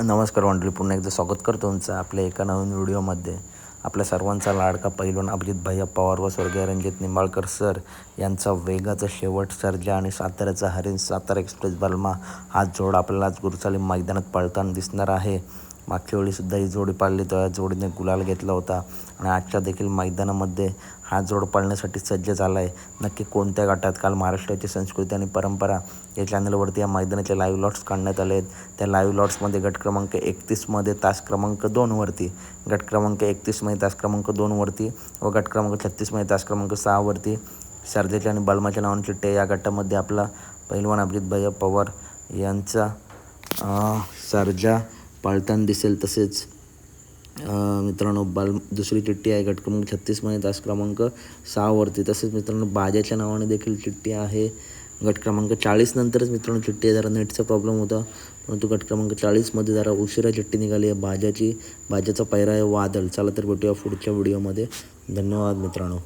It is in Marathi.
नमस्कार मंडळी, पुन्हा एकदा स्वागत करतो तुमचं आपल्या एका नवीन व्हिडिओमध्ये. आपल्या सर्वांचा लाडका पैलवान अभिजित भैया पवार व स्वर्गीय रणजित निंबाळकर सर यांचा वेगाचा शेवट सर्जा आणि साताऱ्याचा हरिण सातारा एक्सप्रेस बलमा हा जोड आपल्याला आज गुरुसाली मैदानात पळताना दिसणार आहे. मागच्या वेळीसुद्धा ही जोडी पाळली तर या जोडीने गुलाल घेतला होता आणि आजच्या देखील मैदानामध्ये हा जोड पाळण्यासाठी सज्ज झाला आहे. नक्की कोणत्या गटात? काल महाराष्ट्राची संस्कृती आणि परंपरा या चॅनलवरती या मैदानाचे लाईव्ह लॉट्स काढण्यात आले आहेत. त्या लाईव्ह लॉट्समध्ये गट क्रमांक 31मध्ये तास क्रमांक 2वरती, गट क्रमांक 31मध्ये तास क्रमांक 2वरती व गट क्रमांक 36मध्ये तास क्रमांक 6वरती सर्जेच्या आणि बलमाच्या नावाने चिठ्ठ्या या गटामध्ये आपला पैलवान अभिजित भैया पवार यांचा सर्जा पाळताना दिसेल. तसेच मित्रांनो दुसरी चिठ्ठी आहे गट क्रमांक 36मध्ये तास क्रमांक 6वरती. तसेच मित्रांनो बाजाच्या नावाने देखील चिठ्ठी आहे. गट क्रमांक 40 नंतरच मित्रांनो चिठ्ठी आहे. जरा नेटचा प्रॉब्लेम होता, परंतु गट क्रमांक 40मध्ये जरा उशिरा चिठ्ठी निघाली आहे बाजाची. बाजाचा पैरा आहे वादळ. चला तर भेटूया पुढच्या व्हिडिओमध्ये. धन्यवाद मित्रांनो.